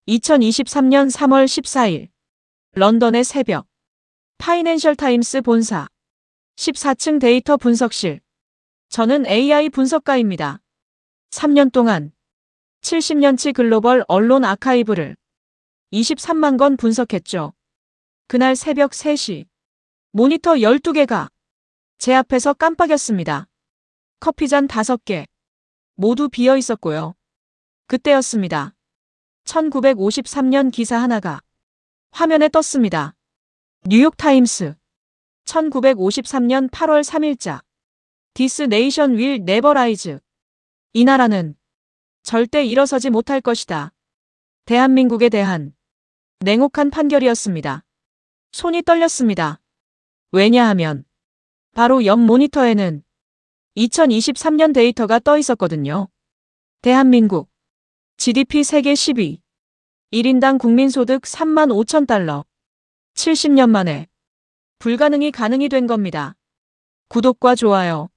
2023년 3월 14일 런던의 새벽 파이낸셜 타임스 본사 14층 데이터 분석실. 저는 AI 분석가입니다. 3년 동안 70년치 글로벌 언론 아카이브를 23만 건 분석했죠. 그날 새벽 3시 모니터 12개가 제 앞에서 깜빡였습니다. 커피잔 5개 모두 비어 있었고요. 그때였습니다. 1953년 기사 하나가 화면에 떴습니다. 뉴욕타임스 1953년 8월 3일자 This nation will never rise. 이 나라는 절대 일어서지 못할 것이다. 대한민국에 대한 냉혹한 판결이었습니다. 손이 떨렸습니다. 왜냐하면 바로 옆 모니터에는 2023년 데이터가 떠 있었거든요. 대한민국 GDP 세계 10위 1인당 국민소득 3만 5천 달러 70년 만에 불가능이 가능이 된 겁니다. 구독과 좋아요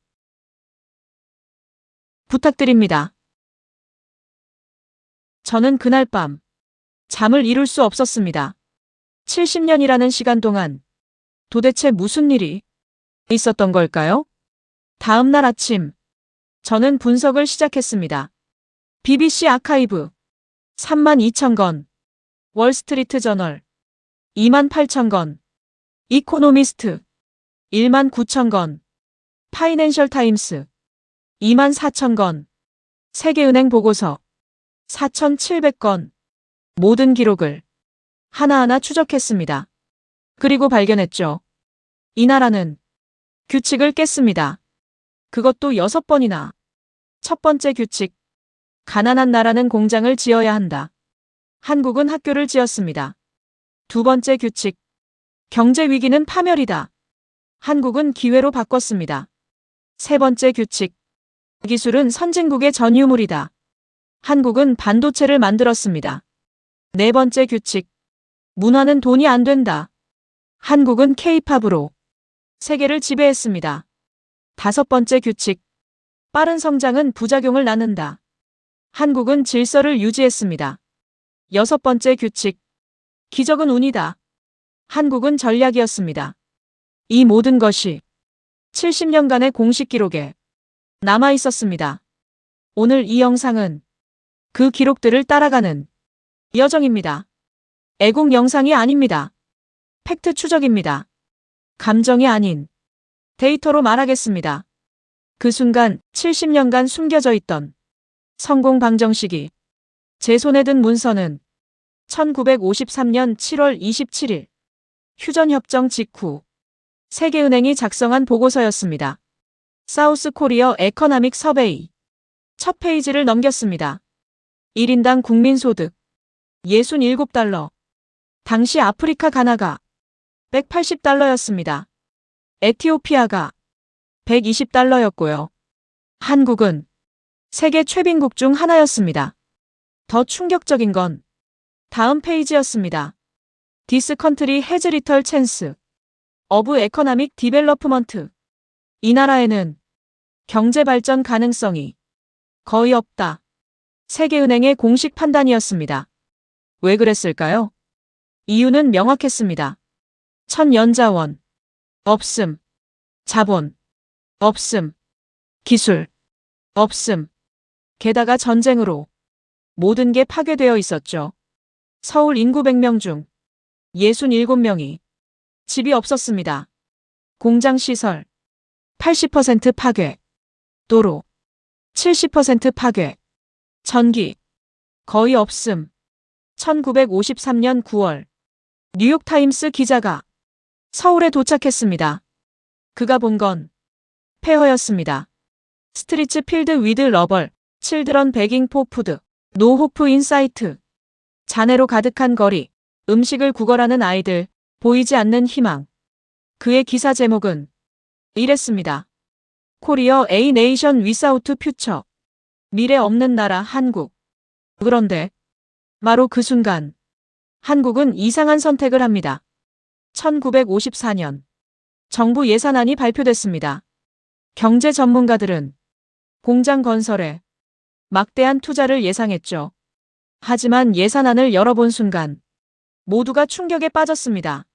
부탁드립니다. 저는 그날 밤 잠을 이룰 수 없었습니다. 70년이라는 시간 동안 도대체 무슨 일이 있었던 걸까요? 다음 날 아침 저는 분석을 시작했습니다. BBC 아카이브 3만 2천 건, 월스트리트 저널 2만 8천 건, 이코노미스트 1만 9천 건, 파이낸셜 타임스 2만 4천 건, 세계은행 보고서 4,700건, 모든 기록을 하나하나 추적했습니다. 그리고 발견했죠. 이 나라는 규칙을 깼습니다. 그것도 6번이나. 첫 번째 규칙. 가난한 나라는 공장을 지어야 한다. 한국은 학교를 지었습니다. 두 번째 규칙. 경제 위기는 파멸이다. 한국은 기회로 바꿨습니다. 세 번째 규칙. 기술은 선진국의 전유물이다. 한국은 반도체를 만들었습니다. 네 번째 규칙. 문화는 돈이 안 된다. 한국은 K-팝으로 세계를 지배했습니다. 다섯 번째 규칙. 빠른 성장은 부작용을 낳는다. 한국은 질서를 유지했습니다. 여섯 번째 규칙. 기적은 운이다. 한국은 전략이었습니다. 이 모든 것이 70년간의 공식 기록에 남아 있었습니다. 오늘 이 영상은 그 기록들을 따라가는 여정입니다. 애국 영상이 아닙니다. 팩트 추적입니다. 감정이 아닌 데이터로 말하겠습니다. 그 순간 70년간 숨겨져 있던 성공 방정식이 제 손에 든 문서는 1953년 7월 27일 휴전협정 직후 세계은행이 작성한 보고서였습니다. 사우스 코리어 에커나믹 서베이. 첫 페이지를 넘겼습니다. 1인당 국민소득 67달러. 당시 아프리카 가나가 180달러였습니다. 에티오피아가 120달러였고요. 한국은 세계 최빈국 중 하나였습니다. 더 충격적인 건 다음 페이지였습니다. This country has little chance of economic development. 이 나라에는 경제 발전 가능성이 거의 없다. 세계은행의 공식 판단이었습니다. 왜 그랬을까요? 이유는 명확했습니다. 천연자원 없음, 자본 없음, 기술 없음. 게다가 전쟁으로 모든 게 파괴되어 있었죠. 서울 인구 100명 중 67명이 집이 없었습니다. 공장 시설 80% 파괴, 도로 70% 파괴, 전기 거의 없음. 1953년 9월 뉴욕타임스 기자가 서울에 도착했습니다. 그가 본 건 폐허였습니다. 스트리츠 필드 위드 러벌, 칠드런 베깅 포 푸드, 노 호프 인사이트. 잔해로 가득한 거리, 음식을 구걸하는 아이들, 보이지 않는 희망. 그의 기사 제목은 이랬습니다. 코리어 A 네이션 위사우트 퓨처. 미래 없는 나라 한국. 그런데 바로 그 순간 한국은 이상한 선택을 합니다. 1954년 정부 예산안이 발표됐습니다. 경제 전문가들은 공장 건설에 막대한 투자를 예상했죠. 하지만 예산안을 열어본 순간 모두가 충격에 빠졌습니다.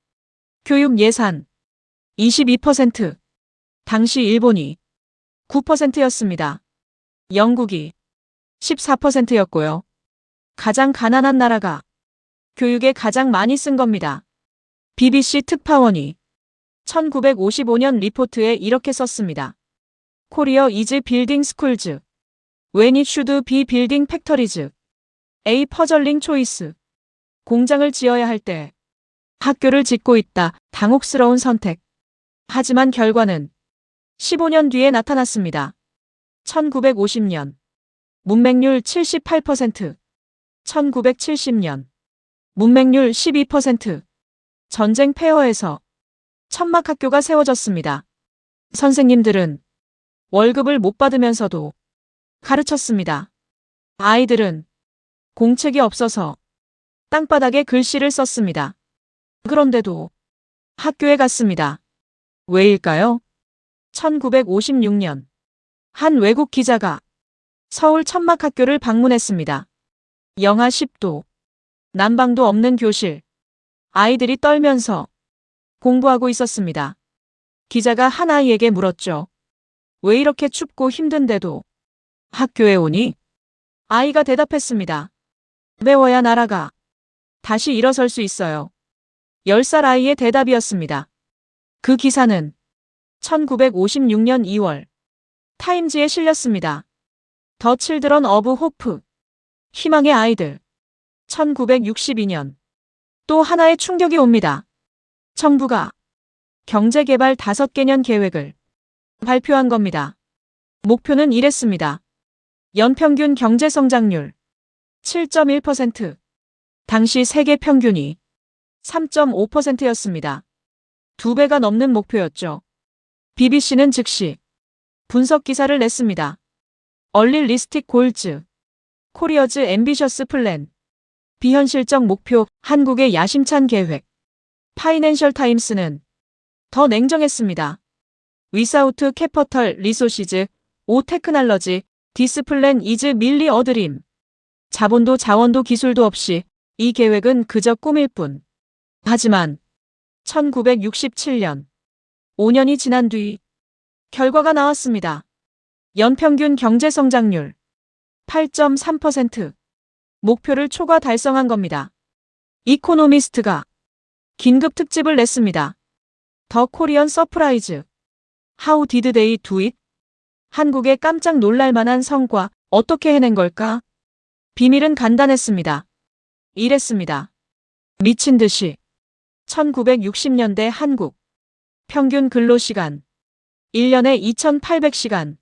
교육 예산 22%, 당시 일본이 9%였습니다. 영국이 14%였고요. 가장 가난한 나라가 교육에 가장 많이 쓴 겁니다. BBC 특파원이 1955년 리포트에 이렇게 썼습니다. Korea is building schools when it should be building factories. A puzzling choice. 공장을 지어야 할 때 학교를 짓고 있다. 당혹스러운 선택. 하지만 결과는 15년 뒤에 나타났습니다. 1950년 문맹률 78%, 1970년 문맹률 12%, 전쟁 폐허에서 천막학교가 세워졌습니다. 선생님들은 월급을 못 받으면서도 가르쳤습니다. 아이들은 공책이 없어서 땅바닥에 글씨를 썼습니다. 그런데도 학교에 갔습니다. 왜일까요? 1956년 한 외국 기자가 서울 천막학교를 방문했습니다. 영하 10도, 난방도 없는 교실. 아이들이 떨면서 공부하고 있었습니다. 기자가 한 아이에게 물었죠. 왜 이렇게 춥고 힘든데도 학교에 오니? 아이가 대답했습니다. 배워야 나라가 다시 일어설 수 있어요. 10살 아이의 대답이었습니다. 그 기사는 1956년 2월 타임즈에 실렸습니다. 더 칠드런 어브 호프, 희망의 아이들. 1962년 또 하나의 충격이 옵니다. 정부가 경제개발 5개년 계획을 발표한 겁니다. 목표는 이랬습니다. 연평균 경제성장률 7.1%. 당시 세계 평균이 3.5%였습니다. 2배가 넘는 목표였죠. BBC는 즉시 분석 기사를 냈습니다. 얼릴리스틱 골즈, 코리어즈 앰비셔스 플랜, 비현실적 목표, 한국의 야심찬 계획. 파이낸셜 타임스는 더 냉정했습니다. 위사우트 캐퍼털 리소시즈, 오 테크놀로지, 디스 플랜 이즈 밀리 어드림. 자본도 자원도 기술도 없이 이 계획은 그저 꿈일 뿐. 하지만 1967년 5년이 지난 뒤 결과가 나왔습니다. 연평균 경제성장률 8.3%. 목표를 초과 달성한 겁니다. 이코노미스트가 긴급 특집을 냈습니다. 더 코리언 서프라이즈. How did they do it? 한국의 깜짝 놀랄 만한 성과, 어떻게 해낸 걸까? 비밀은 간단했습니다. 이랬습니다. 미친 듯이 1960년대 한국 평균 근로시간 1년에 2,800시간.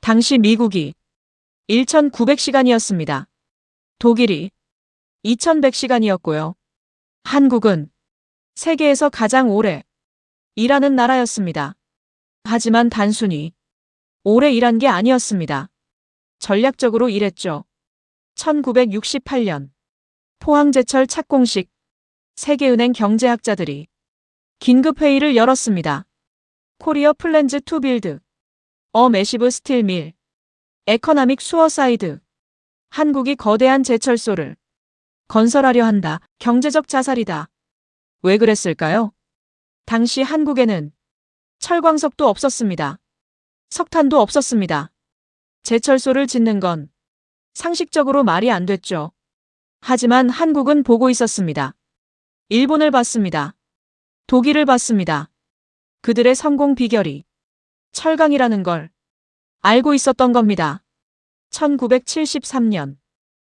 당시 미국이 1,900시간이었습니다. 독일이 2,100시간이었고요. 한국은 세계에서 가장 오래 일하는 나라였습니다. 하지만 단순히 오래 일한 게 아니었습니다. 전략적으로 일했죠. 1968년 포항제철 착공식. 세계은행 경제학자들이 긴급회의를 열었습니다. 코리어 플랜즈 투 빌드 어 매시브 스틸밀 에커나믹 수어사이드. 한국이 거대한 제철소를 건설하려 한다. 경제적 자살이다. 왜 그랬을까요? 당시 한국에는 철광석도 없었습니다. 석탄도 없었습니다. 제철소를 짓는 건 상식적으로 말이 안 됐죠. 하지만 한국은 보고 있었습니다. 일본을 봤습니다. 독일을 봤습니다. 그들의 성공 비결이 철강이라는 걸 알고 있었던 겁니다. 1973년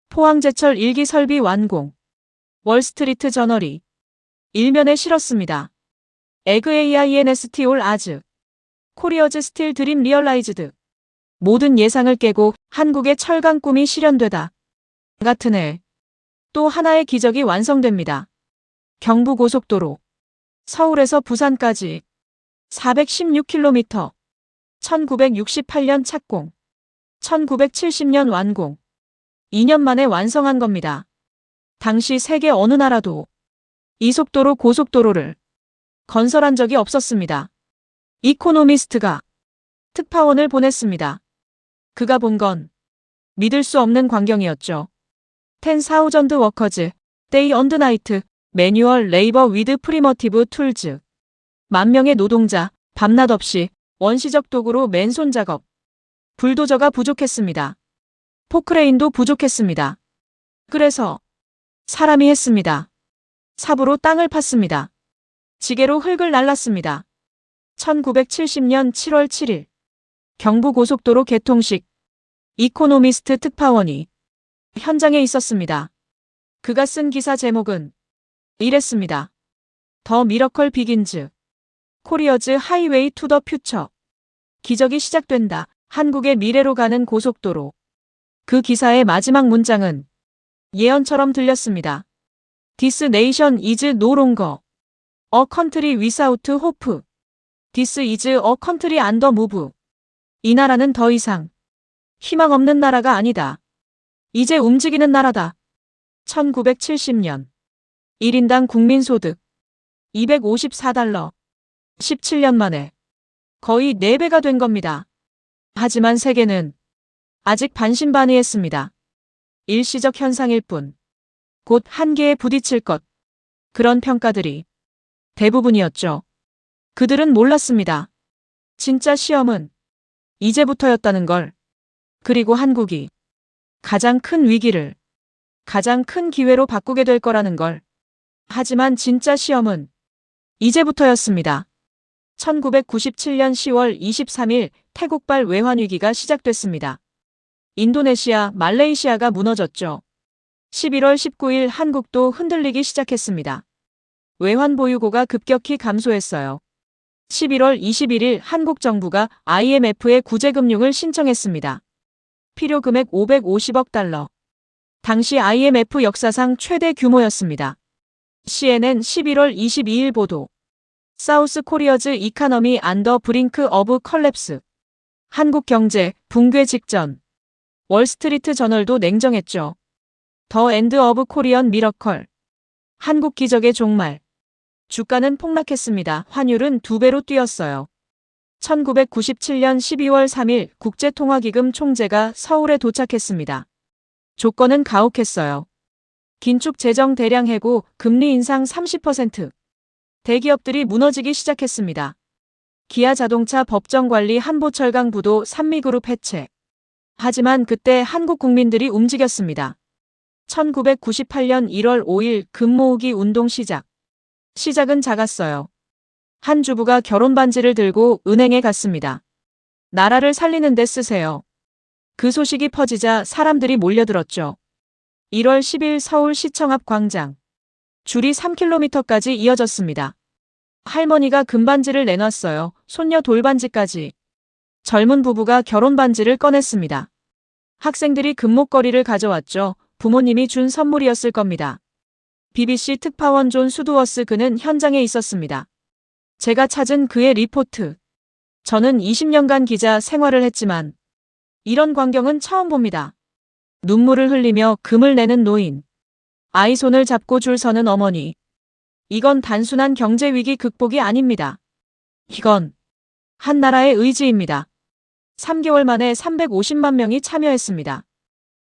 포항제철 1기 설비 완공. 월스트리트 저널이 일면에 실었습니다. 에그AINST 올 아즈. 코리어즈 스틸 드림 리얼라이즈드. 모든 예상을 깨고 한국의 철강 꿈이 실현되다. 같은 해 또 하나의 기적이 완성됩니다. 경부고속도로. 서울에서 부산까지 416km. 1968년 착공. 1970년 완공. 2년 만에 완성한 겁니다. 당시 세계 어느 나라도 이 속도로 고속도로를 건설한 적이 없었습니다. 이코노미스트가 특파원을 보냈습니다. 그가 본 건 믿을 수 없는 광경이었죠. 10,000 워커즈, 데이 언드 나이트, 매뉴얼 레이버 위드 프리머티브 툴즈. 만 명의 노동자, 밤낮 없이 원시적 도구로 맨손 작업. 불도저가 부족했습니다. 포크레인도 부족했습니다. 그래서 사람이 했습니다. 삽으로 땅을 팠습니다. 지게로 흙을 날랐습니다. 1970년 7월 7일 경부고속도로 개통식. 이코노미스트 특파원이 현장에 있었습니다. 그가 쓴 기사 제목은 이랬습니다. 더 미러컬 비긴즈. 코리어즈 하이웨이 투 더 퓨처. 기적이 시작된다. 한국의 미래로 가는 고속도로. 그 기사의 마지막 문장은 예언처럼 들렸습니다. This nation is no longer a country without hope. This is a country on the move. 이 나라는 더 이상 희망 없는 나라가 아니다. 이제 움직이는 나라다. 1970년 1인당 국민소득 254달러. 17년 만에 거의 4배가 된 겁니다. 하지만 세계는 아직 반신반의했습니다. 일시적 현상일 뿐. 곧 한계에 부딪힐 것. 그런 평가들이 대부분이었죠. 그들은 몰랐습니다. 진짜 시험은 이제부터였다는 걸. 그리고 한국이 가장 큰 위기를 가장 큰 기회로 바꾸게 될 거라는 걸. 하지만 진짜 시험은 이제부터였습니다. 1997년 10월 23일 태국발 외환위기가 시작됐습니다. 인도네시아, 말레이시아가 무너졌죠. 11월 19일 한국도 흔들리기 시작했습니다. 외환 보유고가 급격히 감소했어요. 11월 21일 한국 정부가 IMF에 구제금융을 신청했습니다. 필요 금액 550억 달러. 당시 IMF 역사상 최대 규모였습니다. CNN 11월 22일 보도. 사우스 코리어즈 이카너미 안더 브링크 어브 컬랩스. 한국 경제 붕괴 직전. 월스트리트 저널도 냉정했죠. 더 엔드 오브 코리언 미러컬. 한국 기적의 종말. 주가는 폭락했습니다. 환율은 2배로 뛰었어요. 1997년 12월 3일 국제통화기금 총재가 서울에 도착했습니다. 조건은 가혹했어요. 긴축 재정 대량 해고, 금리 인상 30%. 대기업들이 무너지기 시작했습니다. 기아자동차 법정관리 한보철강부도 산미그룹 해체. 하지만 그때 한국 국민들이 움직였습니다. 1998년 1월 5일 금 모으기 운동 시작. 시작은 작았어요. 한 주부가 결혼 반지를 들고 은행에 갔습니다. 나라를 살리는 데 쓰세요. 그 소식이 퍼지자 사람들이 몰려들었죠. 1월 10일 서울시청 앞 광장. 줄이 3km까지 이어졌습니다. 할머니가 금반지를 내놨어요. 손녀 돌반지까지. 젊은 부부가 결혼 반지를 꺼냈습니다. 학생들이 금목걸이를 가져왔죠. 부모님이 준 선물이었을 겁니다. BBC 특파원 존 수두워스 그는 현장에 있었습니다. 제가 찾은 그의 리포트. 저는 20년간 기자 생활을 했지만 이런 광경은 처음 봅니다. 눈물을 흘리며 금을 내는 노인. 아이 손을 잡고 줄 서는 어머니. 이건 단순한 경제 위기 극복이 아닙니다. 이건 한 나라의 의지입니다. 3개월 만에 350만 명이 참여했습니다.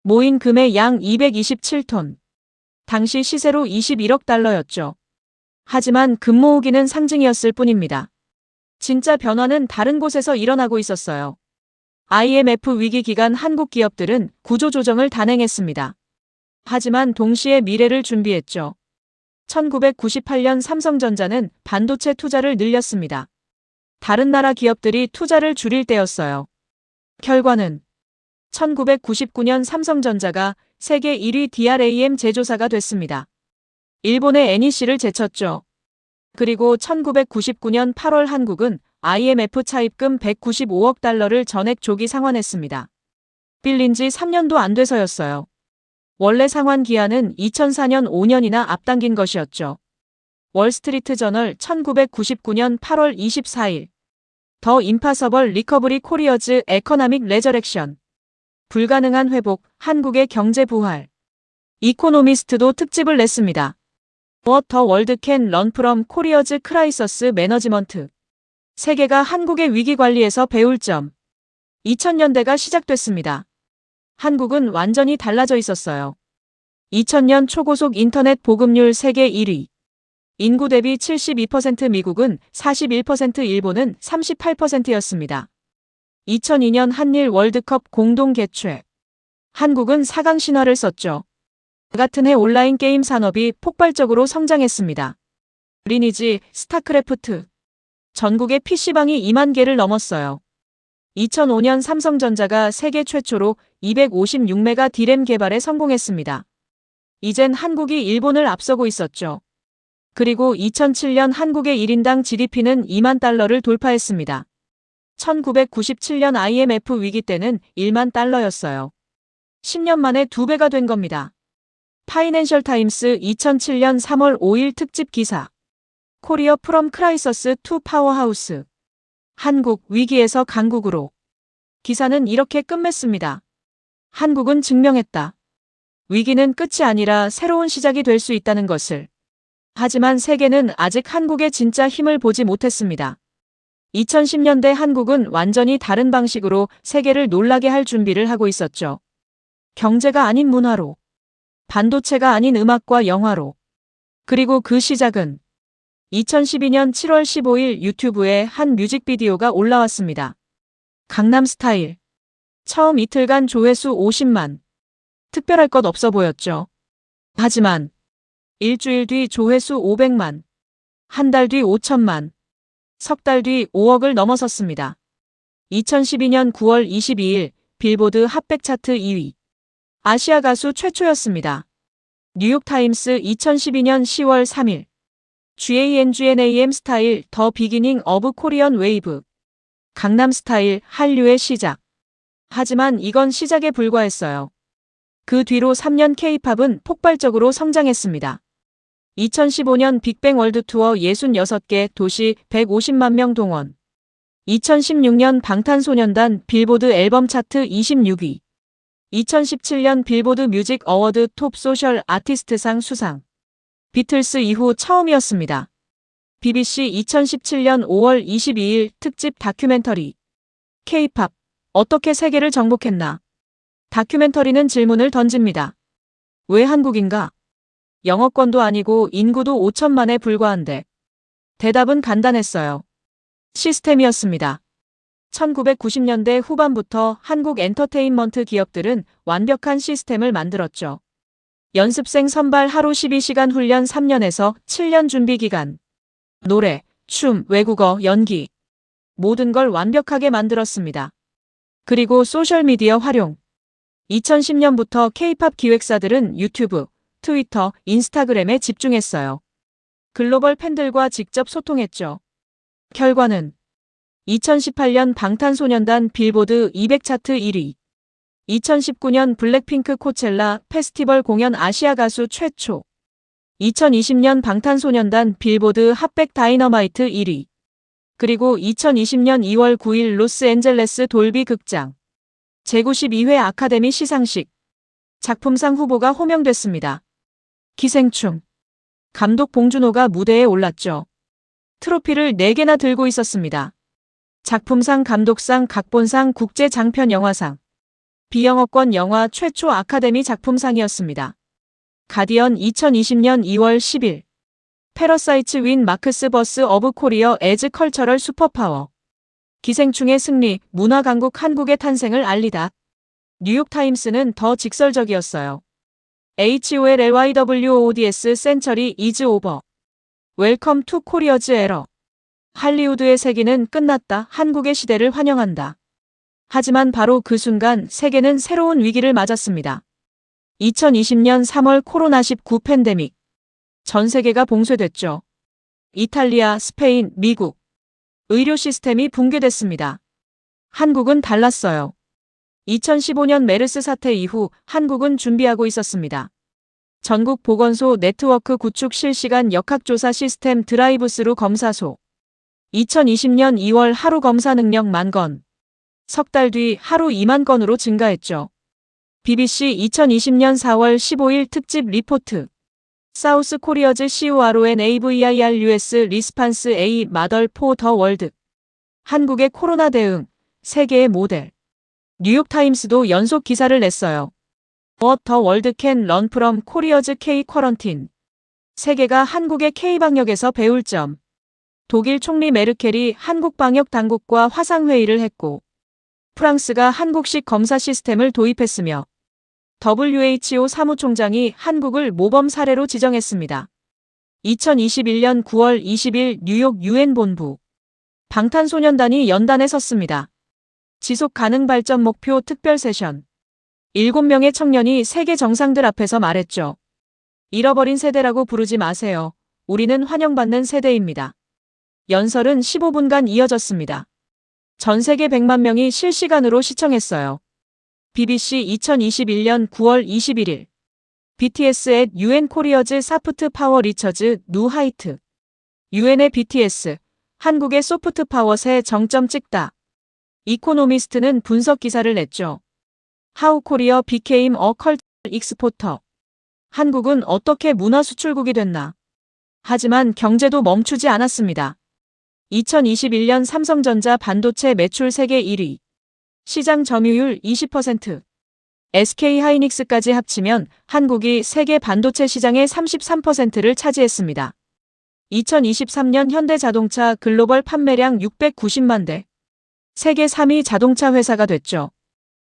모인 금의 양 227톤. 당시 시세로 21억 달러였죠. 하지만 금 모으기는 상징이었을 뿐입니다. 진짜 변화는 다른 곳에서 일어나고 있었어요. IMF 위기 기간 한국 기업들은 구조조정을 단행했습니다. 하지만 동시에 미래를 준비했죠. 1998년 삼성전자는 반도체 투자를 늘렸습니다. 다른 나라 기업들이 투자를 줄일 때였어요. 결과는 1999년 삼성전자가 세계 1위 DRAM 제조사가 됐습니다. 일본의 NEC를 제쳤죠. 그리고 1999년 8월 한국은 IMF 차입금 195억 달러를 전액 조기 상환했습니다. 빌린 지 3년도 안 돼서였어요. 원래 상환 기한은 2004년 5년이나 앞당긴 것이었죠. 월스트리트 저널 1999년 8월 24일. 더 임파서벌 리커버리 코리어즈 에커나믹 레저렉션. 불가능한 회복, 한국의 경제 부활. 이코노미스트도 특집을 냈습니다. What the world can learn from Korea's crisis management. 세계가 한국의 위기 관리에서 배울 점. 2000년대가 시작됐습니다. 한국은 완전히 달라져 있었어요. 2000년 초고속 인터넷 보급률 세계 1위. 인구 대비 72% 미국은 41%, 일본은 38%였습니다. 2002년 한일 월드컵 공동 개최. 한국은 4강 신화를 썼죠. 같은 해 온라인 게임 산업이 폭발적으로 성장했습니다. 리니지, 스타크래프트. 전국의 PC방이 2만 개를 넘었어요. 2005년 삼성전자가 세계 최초로 256메가 D램 개발에 성공했습니다. 이젠 한국이 일본을 앞서고 있었죠. 그리고 2007년 한국의 1인당 GDP는 2만 달러를 돌파했습니다. 1997년 IMF 위기 때는 1만 달러였어요. 10년 만에 2배가 된 겁니다. 파이낸셜 타임스 2007년 3월 5일 특집 기사. 코리어 프롬 크라이서스 투 파워하우스. 한국 위기에서 강국으로. 기사는 이렇게 끝맺습니다. 한국은 증명했다. 위기는 끝이 아니라 새로운 시작이 될 수 있다는 것을. 하지만 세계는 아직 한국의 진짜 힘을 보지 못했습니다. 2010년대 한국은 완전히 다른 방식으로 세계를 놀라게 할 준비를 하고 있었죠. 경제가 아닌 문화로. 반도체가 아닌 음악과 영화로. 그리고 그 시작은 2012년 7월 15일 유튜브에 한 뮤직비디오가 올라왔습니다. 강남스타일. 처음 이틀간 조회수 50만. 특별할 것 없어 보였죠. 하지만 일주일 뒤 조회수 500만. 한 달 뒤 5천만. 석 달 뒤 5억을 넘어섰습니다. 2012년 9월 22일 빌보드 핫백 차트 2위. 아시아 가수 최초였습니다. 뉴욕타임스 2012년 10월 3일. GANGNAM 스타일 더 비기닝 어브 코리언 웨이브. 강남스타일 한류의 시작. 하지만 이건 시작에 불과했어요. 그 뒤로 3년 K-팝은 폭발적으로 성장했습니다. 2015년 빅뱅 월드 투어 66개 도시 150만 명 동원. 2016년 방탄소년단 빌보드 앨범 차트 26위. 2017년 빌보드 뮤직 어워드 톱 소셜 아티스트상 수상. 비틀스 이후 처음이었습니다. BBC 2017년 5월 22일 특집 다큐멘터리. K-팝. 어떻게 세계를 정복했나? 다큐멘터리는 질문을 던집니다. 왜 한국인가? 영어권도 아니고 인구도 5천만에 불과한데. 대답은 간단했어요. 시스템이었습니다. 1990년대 후반부터 한국 엔터테인먼트 기업들은 완벽한 시스템을 만들었죠. 연습생 선발 하루 12시간 훈련 3년에서 7년 준비 기간. 노래, 춤, 외국어, 연기. 모든 걸 완벽하게 만들었습니다. 그리고 소셜미디어 활용. 2010년부터 K-팝 기획사들은 유튜브, 트위터, 인스타그램에 집중했어요. 글로벌 팬들과 직접 소통했죠. 결과는 2018년 방탄소년단 빌보드 200 차트 1위. 2019년 블랙핑크 코첼라 페스티벌 공연 아시아 가수 최초. 2020년 방탄소년단 빌보드 핫백 다이너마이트 1위. 그리고 2020년 2월 9일 로스앤젤레스 돌비 극장. 제92회 아카데미 시상식. 작품상 후보가 호명됐습니다. 기생충. 감독 봉준호가 무대에 올랐죠. 트로피를 4개나 들고 있었습니다. 작품상, 감독상, 각본상, 국제장편영화상. 비영어권 영화 최초 아카데미 작품상이었습니다. 가디언 2020년 2월 10일. 패러사이트 윈 마크스 버스 어브 코리어 에즈 컬처럴 슈퍼파워. 기생충의 승리, 문화 강국 한국의 탄생을 알리다. 뉴욕타임스는 더 직설적이었어요. HOLLYWOODS 센처리 이즈 오버. 웰컴 투 코리어즈 에러. 할리우드의 세기는 끝났다. 한국의 시대를 환영한다. 하지만 바로 그 순간 세계는 새로운 위기를 맞았습니다. 2020년 3월 코로나19 팬데믹. 전 세계가 봉쇄됐죠. 이탈리아, 스페인, 미국. 의료 시스템이 붕괴됐습니다. 한국은 달랐어요. 2015년 메르스 사태 이후 한국은 준비하고 있었습니다. 전국 보건소 네트워크 구축 실시간 역학조사 시스템 드라이브스루 검사소. 2020년 2월 하루 검사 능력 10,000건. 석 달 뒤 하루 2만 건으로 증가했죠. BBC 2020년 4월 15일 특집 리포트. 사우스 코리어즈 CORONAVIRUS 리스판스 A 마덜 포 더 월드. 한국의 코로나 대응, 세계의 모델. 뉴욕타임스도 연속 기사를 냈어요. What the world can learn from Korea's K-quarantine. 세계가 한국의 K-방역에서 배울 점. 독일 총리 메르켈이 한국 방역 당국과 화상회의를 했고, 프랑스가 한국식 검사 시스템을 도입했으며, WHO 사무총장이 한국을 모범 사례로 지정했습니다. 2021년 9월 20일 뉴욕 유엔 본부. 방탄소년단이 연단에 섰습니다. 지속 가능 발전 목표 특별 세션. 7명의 청년이 세계 정상들 앞에서 말했죠. 잃어버린 세대라고 부르지 마세요. 우리는 환영받는 세대입니다. 연설은 15분간 이어졌습니다. 전 세계 100만 명이 실시간으로 시청했어요. BBC 2021년 9월 21일. BTS at UN Korea's Soft Power Reaches New Height. UN의 BTS, 한국의 소프트 파워 새 정점 찍다. 이코노미스트는 분석 기사를 냈죠. How Korea became a culture exporter. 한국은 어떻게 문화 수출국이 됐나. 하지만 경제도 멈추지 않았습니다. 2021년 삼성전자 반도체 매출 세계 1위. 시장 점유율 20%. SK하이닉스까지 합치면 한국이 세계 반도체 시장의 33%를 차지했습니다. 2023년 현대자동차 글로벌 판매량 690만 대. 세계 3위 자동차 회사가 됐죠.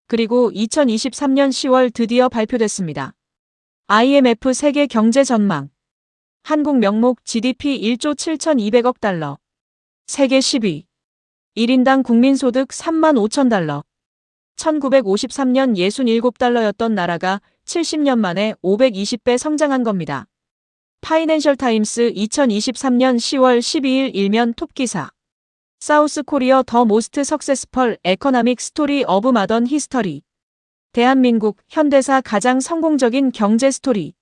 그리고 2023년 10월 드디어 발표됐습니다. IMF 세계 경제 전망. 한국 명목 GDP 1조 7,200억 달러. 세계 10위. 1인당 국민소득 3만 5천 달러. 1953년 67달러였던 나라가 70년 만에 520배 성장한 겁니다. 파이낸셜 타임스 2023년 10월 12일 일면 톱기사. 사우스 코리아 더 모스트 석세스펄 에코노믹 스토리 어브 마던 히스터리. 대한민국 현대사 가장 성공적인 경제 스토리.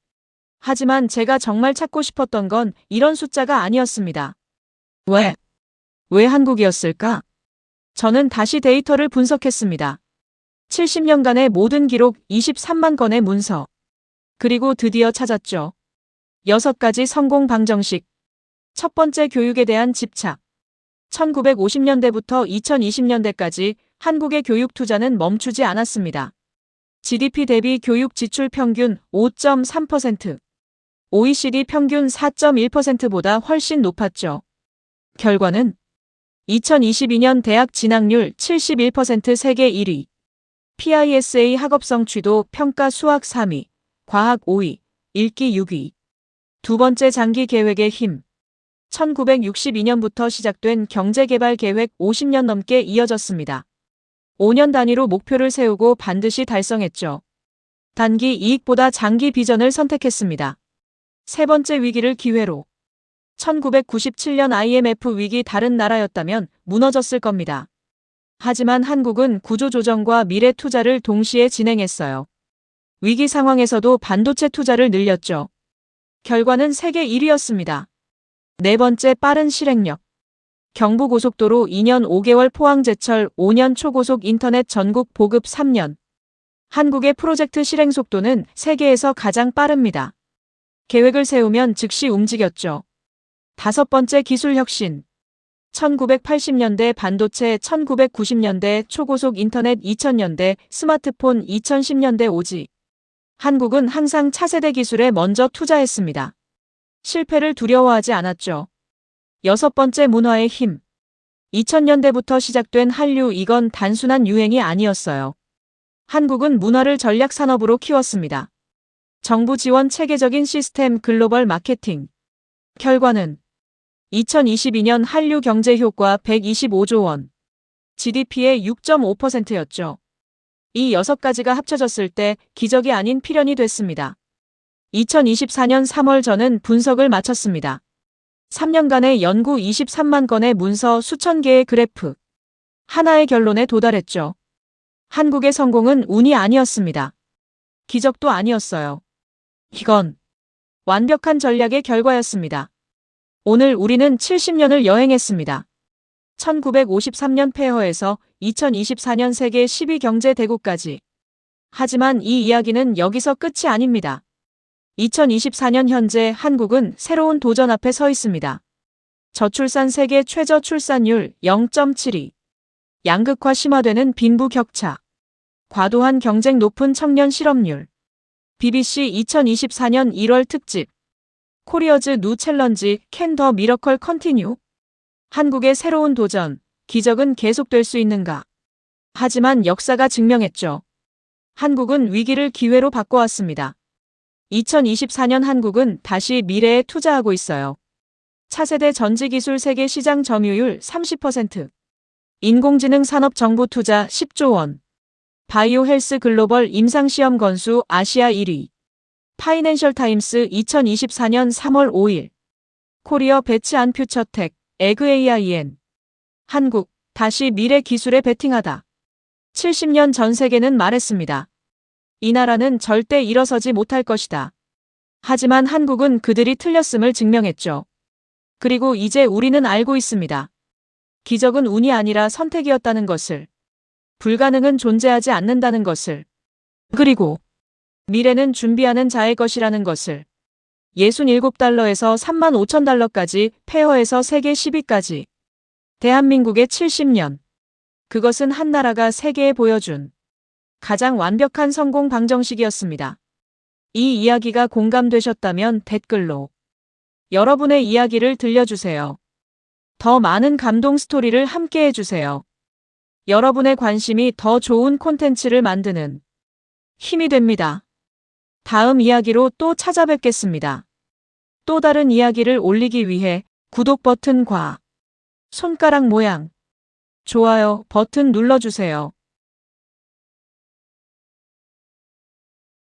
하지만 제가 정말 찾고 싶었던 건 이런 숫자가 아니었습니다. 왜 한국이었을까? 저는 다시 데이터를 분석했습니다. 70년간의 모든 기록 23만 건의 문서. 그리고 드디어 찾았죠. 6가지 성공 방정식. 첫 번째, 교육에 대한 집착. 1950년대부터 2020년대까지 한국의 교육 투자는 멈추지 않았습니다. GDP 대비 교육 지출 평균 5.3%. OECD 평균 4.1%보다 훨씬 높았죠. 결과는 2022년 대학 진학률 71% 세계 1위. PISA 학업 성취도 평가 수학 3위, 과학 5위, 읽기 6위. 두 번째, 장기 계획의 힘. 1962년부터 시작된 경제개발 계획 50년 넘게 이어졌습니다. 5년 단위로 목표를 세우고 반드시 달성했죠. 단기 이익보다 장기 비전을 선택했습니다. 세 번째, 위기를 기회로. 1997년 IMF 위기 다른 나라였다면 무너졌을 겁니다. 하지만 한국은 구조조정과 미래 투자를 동시에 진행했어요. 위기 상황에서도 반도체 투자를 늘렸죠. 결과는 세계 1위였습니다. 네 번째, 빠른 실행력. 경부고속도로 2년 5개월 포항제철 5년 초고속 인터넷 전국 보급 3년. 한국의 프로젝트 실행 속도는 세계에서 가장 빠릅니다. 계획을 세우면 즉시 움직였죠. 다섯 번째, 기술 혁신. 1980년대 반도체, 1990년대 초고속 인터넷, 2000년대 스마트폰, 2010년대 오지. 한국은 항상 차세대 기술에 먼저 투자했습니다. 실패를 두려워하지 않았죠. 여섯 번째, 문화의 힘. 2000년대부터 시작된 한류, 이건 단순한 유행이 아니었어요. 한국은 문화를 전략 산업으로 키웠습니다. 정부 지원 체계적인 시스템, 글로벌 마케팅. 결과는 2022년 한류 경제 효과 125조 원. GDP의 6.5%였죠. 이 6가지가 합쳐졌을 때 기적이 아닌 필연이 됐습니다. 2024년 3월 저는 분석을 마쳤습니다. 3년간의 연구 23만 건의 문서, 수천 개의 그래프. 하나의 결론에 도달했죠. 한국의 성공은 운이 아니었습니다. 기적도 아니었어요. 이건 완벽한 전략의 결과였습니다. 오늘 우리는 70년을 여행했습니다. 1953년 폐허에서 2024년 세계 10위 경제 대국까지. 하지만 이 이야기는 여기서 끝이 아닙니다. 2024년 현재 한국은 새로운 도전 앞에 서 있습니다. 저출산 세계 최저 출산율 0.72. 양극화 심화되는 빈부 격차. 과도한 경쟁, 높은 청년 실업률. BBC 2024년 1월 특집 코리어즈 누 챌린지 캔 더 미러컬 컨티뉴. 한국의 새로운 도전, 기적은 계속될 수 있는가? 하지만 역사가 증명했죠. 한국은 위기를 기회로 바꿔왔습니다. 2024년 한국은 다시 미래에 투자하고 있어요. 차세대 전지기술 세계 시장 점유율 30%, 인공지능 산업 정부 투자 10조 원, 바이오 헬스 글로벌 임상시험 건수 아시아 1위. 파이낸셜 타임스 2024년 3월 5일. 코리어 배치 안 퓨처텍, 에그 AIN. 한국, 다시 미래 기술에 베팅하다. 70년 전 세계는 말했습니다. 이 나라는 절대 일어서지 못할 것이다. 하지만 한국은 그들이 틀렸음을 증명했죠. 그리고 이제 우리는 알고 있습니다. 기적은 운이 아니라 선택이었다는 것을. 불가능은 존재하지 않는다는 것을. 그리고 미래는 준비하는 자의 것이라는 것을. 67달러에서 35,000달러까지, 페어에서 세계 10위까지. 대한민국의 70년. 그것은 한 나라가 세계에 보여준 가장 완벽한 성공 방정식이었습니다. 이 이야기가 공감되셨다면 댓글로 여러분의 이야기를 들려주세요. 더 많은 감동 스토리를 함께 해주세요. 여러분의 관심이 더 좋은 콘텐츠를 만드는 힘이 됩니다. 다음 이야기로 또 찾아뵙겠습니다. 또 다른 이야기를 올리기 위해 구독 버튼과 손가락 모양 좋아요 버튼 눌러주세요.